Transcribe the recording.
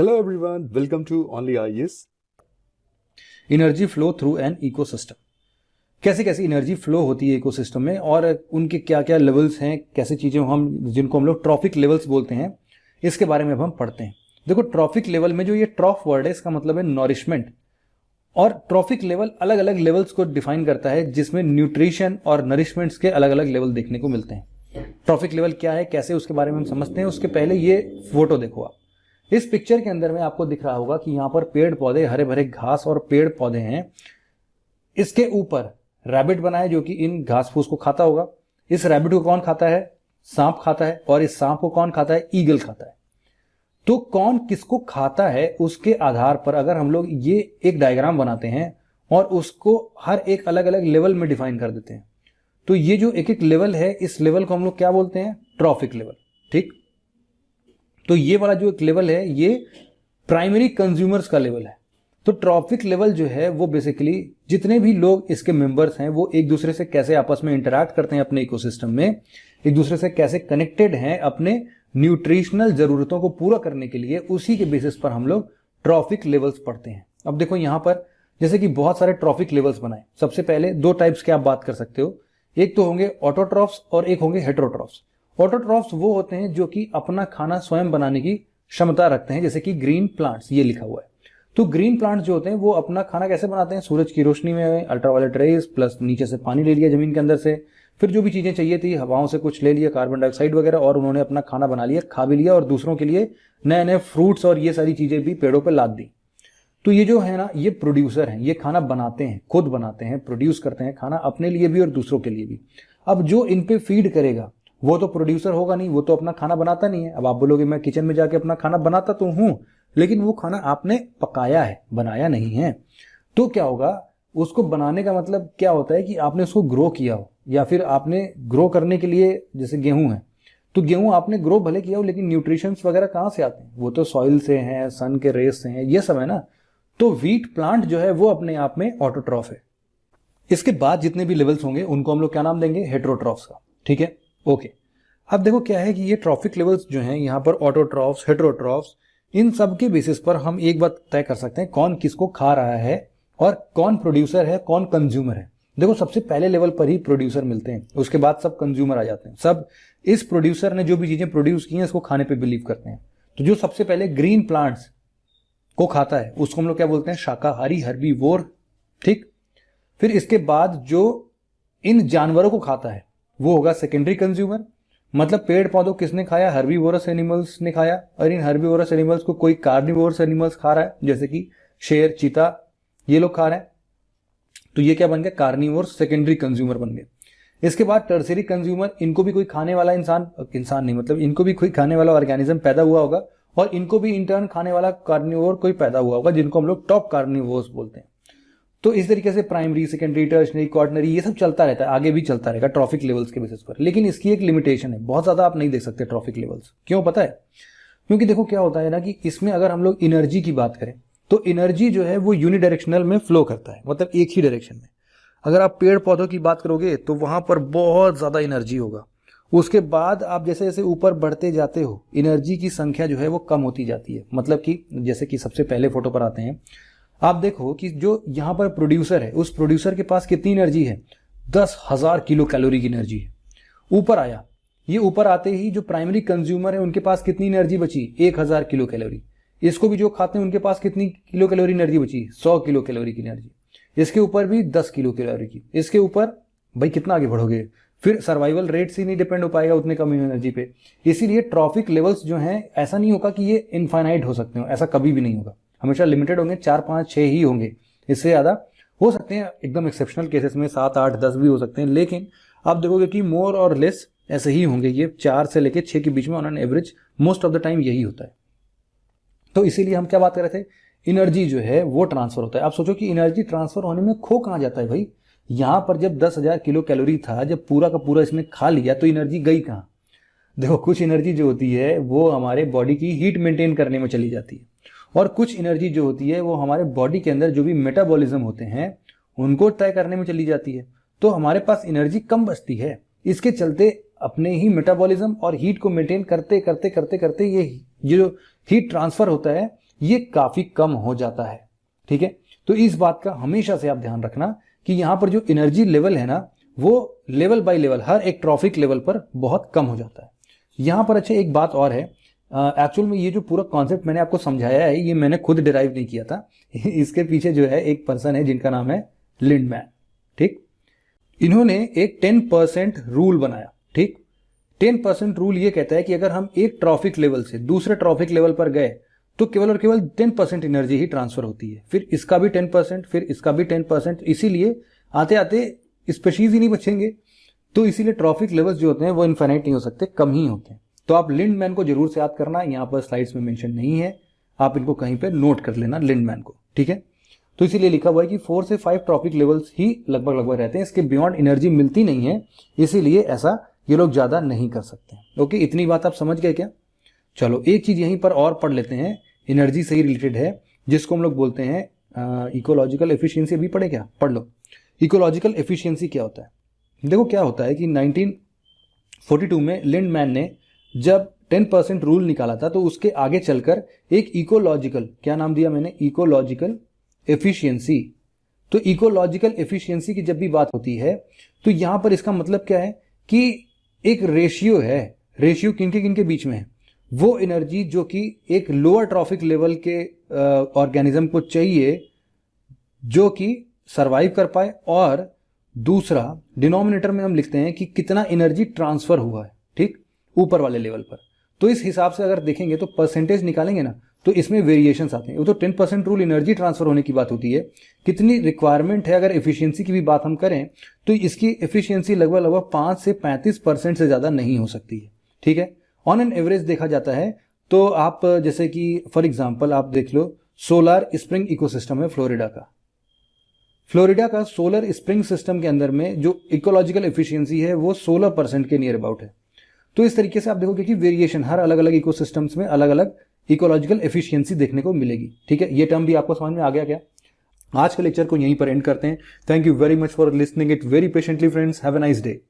Hello everyone, welcome to Only IES. Energy flow through an ecosystem. कैसे कैसे energy flow होती है ecosystem में और उनके क्या क्या लेवल्स हैं, कैसे चीजें हम जिनको हम लोग ट्रॉफिक लेवल्स बोलते हैं, इसके बारे में अब हम पढ़ते हैं। देखो, ट्रॉफिक लेवल में जो ये ट्रॉफ वर्ड है इसका मतलब है नॉरिशमेंट, और ट्रॉफिक लेवल अलग अलग लेवल्स को डिफाइन करता है जिसमें न्यूट्रिशन और नरिशमेंट्स के अलग अलग लेवल देखने को मिलते हैं। ट्रॉफिक लेवल क्या है, कैसे, उसके बारे में हम समझते हैं। उसके पहले ये फोटो देखो आप। इस पिक्चर के अंदर में आपको दिख रहा होगा कि यहां पर पेड़ पौधे, हरे भरे घास और पेड़ पौधे हैं। इसके ऊपर रैबिट बना है जो कि इन घास फूस को खाता होगा। इस रैबिट को कौन खाता है? सांप खाता है। और इस सांप को कौन खाता है? ईगल खाता है। तो कौन किसको खाता है उसके आधार पर अगर हम लोग ये एक डायग्राम बनाते हैं और उसको हर एक अलग अलग लेवल में डिफाइन कर देते हैं, तो ये जो एक एक लेवल है, इस लेवल को हम लोग क्या बोलते हैं? Trophic level. ठीक, तो ये वाला जो एक लेवल है ये प्राइमरी कंज्यूमर्स का लेवल है। तो ट्रॉफिक लेवल जो है वो बेसिकली जितने भी लोग इसके मेंबर्स हैं वो एक दूसरे से कैसे आपस में इंटरैक्ट करते हैं अपने इकोसिस्टम में, एक दूसरे से कैसे कनेक्टेड हैं अपने न्यूट्रिशनल जरूरतों को पूरा करने के लिए, उसी के बेसिस पर हम लोग ट्रॉफिक लेवल्स पढ़ते हैं। अब देखो यहां पर जैसे कि बहुत सारे ट्रॉफिक लेवल्स बनाए। सबसे पहले दो टाइप्स के आप बात कर सकते हो, एक तो होंगे ऑटोट्रॉफ्स और एक होंगे हेटेरोट्रॉफ्स। ऑटोट्रॉफ्स वो होते हैं जो कि अपना खाना स्वयं बनाने की क्षमता रखते हैं, जैसे कि ग्रीन प्लांट्स, ये लिखा हुआ है। तो ग्रीन प्लांट्स जो होते हैं वो अपना खाना कैसे बनाते हैं? सूरज की रोशनी में, अल्ट्रावायलेट रेज प्लस नीचे से पानी ले लिया जमीन के अंदर से, फिर जो भी चीजें चाहिए थी हवाओं से कुछ ले लिया, कार्बन डाइऑक्साइड वगैरह, और उन्होंने अपना खाना बना लिया, खा भी लिया, और दूसरों के लिए नए नए फ्रूट्स और ये सारी चीजें भी पेड़ों पर लाद दी। तो ये जो है ना, ये प्रोड्यूसर हैं, ये खाना बनाते हैं, खुद बनाते हैं, प्रोड्यूस करते हैं खाना अपने लिए भी और दूसरों के लिए भी। अब जो इन पे फीड करेगा वो तो प्रोड्यूसर होगा नहीं, वो तो अपना खाना बनाता नहीं है। अब आप बोलोगे मैं किचन में जाके अपना खाना बनाता तो हूं, लेकिन वो खाना आपने पकाया है, बनाया नहीं है। तो क्या होगा, उसको बनाने का मतलब क्या होता है कि आपने उसको ग्रो किया हो, या फिर आपने ग्रो करने के लिए, जैसे गेहूं है तो गेहूं आपने ग्रो भले किया हो, लेकिन न्यूट्रिशंस वगैरह कहां से आते हैं? वो तो सॉइल से हैं, सन के रेस से हैं, ये सब है ना। तो व्हीट प्लांट जो है वो अपने आप में ऑटोट्रॉफ है। इसके बाद जितने भी लेवल्स होंगे उनको हम लोग क्या नाम देंगे? हेटेरोट्रॉफ्स का। ठीक है, ओके। अब देखो क्या है कि ये ट्रॉफिक लेवल्स जो हैं यहाँ पर, ऑटोट्रॉफ्स, हेटेरोट्रॉफ्स, इन सब के बेसिस पर हम एक बात तय कर सकते हैं कौन किसको खा रहा है और कौन प्रोड्यूसर है, कौन कंज्यूमर है। देखो सबसे पहले लेवल पर ही प्रोड्यूसर मिलते हैं, उसके बाद सब कंज्यूमर आ जाते हैं। सब इस प्रोड्यूसर ने जो भी चीजें प्रोड्यूस की हैं इसको खाने पे बिलीव करते हैं। तो जो सबसे पहले ग्रीन प्लांट्स को खाता है उसको हम लोग क्या बोलते हैं? शाकाहारी, हर्बीवोर। ठीक, फिर इसके बाद जो इन जानवरों को खाता है वो होगा सेकेंडरी कंज्यूमर। मतलब पेड़ पौधों किसने खाया? हर्बीवोरस एनिमल्स ने खाया, और इन हर्बीवोरस एनिमल्स को कोई कार्निवोरस एनिमल्स खा रहा है, जैसे कि शेर, चीता, ये लोग खा रहे हैं। तो ये क्या बन गया? कार्निवोरस सेकेंडरी कंज्यूमर बन गए। इसके बाद टर्सरी कंज्यूमर, इनको भी कोई खाने वाला इंसान नहीं, मतलब इनको भी कोई खाने वाला ऑर्गेनिज्म पैदा हुआ होगा, और इनको भी इंटर्न खाने वाला कार्निवोर कोई पैदा हुआ होगा, जिनको हम लोग टॉप कार्निवोर्स बोलते हैं। तो इस तरीके से प्राइमरी, सेकेंडरी, टर्शनरी, क्वार्टनरी, ये सब चलता रहता है, आगे भी चलता रहेगा ट्रॉफिक लेवल्स के बेसिस पर। लेकिन इसकी एक लिमिटेशन है, बहुत ज्यादा आप नहीं देख सकते ट्रॉफिक लेवल्स। क्यों पता है? क्योंकि देखो क्या होता है ना कि इसमें अगर हम लोग एनर्जी की बात करें तो एनर्जी जो है वो यूनिडायरेक्शनल में फ्लो करता है, मतलब एक ही डायरेक्शन में। अगर आप पेड़ पौधों की बात करोगे तो वहां पर बहुत ज्यादा एनर्जी होगा। उसके बाद आप जैसे जैसे ऊपर बढ़ते जाते हो एनर्जी की संख्या जो है वो कम होती जाती है। मतलब कि जैसे कि सबसे पहले फोटो पर आते हैं, आप देखो कि जो यहां पर प्रोड्यूसर है उस प्रोड्यूसर के पास कितनी एनर्जी है? 10,000 किलो कैलोरी की एनर्जी है। ऊपर आया, ये ऊपर आते ही जो प्राइमरी कंज्यूमर है उनके पास कितनी एनर्जी बची? 1000 किलो कैलोरी। इसको भी जो खाते हैं उनके पास कितनी किलो कैलोरी एनर्जी बची? 100 किलो कैलोरी की एनर्जी। इसके ऊपर भी 10 किलो कैलोरी की। इसके ऊपर भाई कितना आगे बढ़ोगे? फिर सर्वाइवल रेट से नहीं डिपेंड हो पाएगा उतने कम एनर्जी पे। इसीलिए ट्रॉफिक लेवल्स जो हैं, ऐसा नहीं होगा कि ये इनफाइनाइट हो सकते हो, ऐसा कभी भी नहीं होगा, हमेशा लिमिटेड होंगे। 4, 5, 6 ही होंगे, इससे ज्यादा हो सकते हैं एकदम एक्सेप्शनल केसेस में 7, 8, 10 भी हो सकते हैं। लेकिन आप देखोगे कि मोर और लेस ऐसे ही होंगे, ये 4 से लेके 6 के बीच में on an average most of the time यही होता है। तो इसीलिए हम क्या बात कर रहे थे? एनर्जी जो है वो ट्रांसफर होता है। आप सोचो कि एनर्जी ट्रांसफर होने में खो कहां जाता है भाई? यहां पर जब 10,000 किलो कैलोरी था, जब पूरा का पूरा इसने खा लिया तो एनर्जी गई कहां? देखो कुछ एनर्जी जो होती है वो हमारे बॉडी की हीट मेंटेन करने में चली जाती है, और कुछ एनर्जी जो होती है वो हमारे बॉडी के अंदर जो भी मेटाबॉलिज्म होते हैं उनको तय करने में चली जाती है। तो हमारे पास एनर्जी कम बचती है। इसके चलते अपने ही मेटाबॉलिज्म और हीट को मेंटेन करते करते करते करते ये जो हीट ट्रांसफर होता है ये काफी कम हो जाता है। ठीक है, तो इस बात का हमेशा से आप ध्यान रखना कि यहां पर जो एनर्जी लेवल है ना, वो लेवल बाय लेवल हर एक ट्रॉफिक लेवल पर बहुत कम हो जाता है। यहां पर अच्छा एक बात और है, एक्चुअल में ये जो पूरा कॉन्सेप्ट मैंने आपको समझाया है ये मैंने खुद डिराइव नहीं किया था इसके पीछे जो है एक पर्सन है जिनका नाम है लिंडमैन। ठीक, इन्होंने एक 10% रूल बनाया। ठीक, 10% रूल ये कहता है कि अगर हम एक ट्रॉफिक लेवल से दूसरे ट्रॉफिक लेवल पर गए तो केवल और केवल 10% एनर्जी ही ट्रांसफर होती है, फिर इसका भी 10%, फिर इसका भी 10%, इसीलिए आते आते स्पीशीज ही नहीं बचेंगे। तो इसीलिए ट्रॉफिक लेवल्स जो होते हैं वो इनफाइनाइट नहीं हो सकते, कम ही होते हैं। तो आप लिंडमैन को जरूर से याद करना, यहां पर स्लाइड्स में मेंशन नहीं है, आप इनको कहीं पे नोट कर लेना लिंडमैन को। ठीक है, तो इसीलिए लिखा हुआ है कि 4 से 5 ट्रॉफिक लेवल्स ही लगभग रहते हैं, इसके बियॉन्ड एनर्जी मिलती नहीं है, इसीलिए ऐसा ये लोग ज्यादा नहीं कर सकते। ओके, इतनी बात आप समझ गए क्या? चलो एक चीज यहीं पर और पढ़ लेते हैं, एनर्जी से ही रिलेटेड है, जिसको हम लोग बोलते हैं इकोलॉजिकल एफिशिएंसी। अभी पढ़े क्या? पढ़ लो। इकोलॉजिकल एफिशिएंसी क्या होता है? देखो क्या होता है कि 1942 में लिंडमैन ने जब 10% रूल निकाला था तो उसके आगे चलकर एक इकोलॉजिकल, क्या नाम दिया मैंने? Ecological efficiency. तो इकोलॉजिकल एफिशिएंसी की जब भी बात होती है तो यहां पर इसका मतलब क्या है कि एक रेशियो है। रेशियो किनके बीच में है? वो एनर्जी जो कि एक लोअर ट्रॉफिक लेवल के ऑर्गेनिज्म को चाहिए जो कि सरवाइव कर पाए, और दूसरा डिनोमिनेटर में हम लिखते हैं कि कितना एनर्जी ट्रांसफर हुआ है, ठीक, ऊपर वाले लेवल पर। तो इस हिसाब से अगर देखेंगे तो परसेंटेज निकालेंगे ना तो इसमें वेरिएशंस आते हैं। वो तो 10% रूल एनर्जी ट्रांसफर होने की बात होती है, कितनी रिक्वायरमेंट है अगर एफिशिएंसी की भी बात हम करें तो इसकी एफिशिएंसी लगभग 5 से 35% से ज्यादा नहीं हो सकती है। ठीक है, ऑन एन एवरेज देखा जाता है तो आप जैसे कि फॉर एग्जांपल आप देख लो सोलर स्प्रिंग इकोसिस्टम है फ्लोरिडा का सोलर स्प्रिंग सिस्टम के अंदर में जो इकोलॉजिकल एफिशिएंसी है वो 16% के नियर अबाउट है। तो इस तरीके से आप देखोगे कि वेरिएशन हर अलग अलग इकोसिस्टम्स में अलग अलग इकोलॉजिकल एफिशिएंसी देखने को मिलेगी। ठीक है, ये टर्म भी आपको समझ में आ गया क्या? आज के लेक्चर को यहीं पर एंड करते हैं। Thank you very much for listening it very patiently friends. Have a nice day.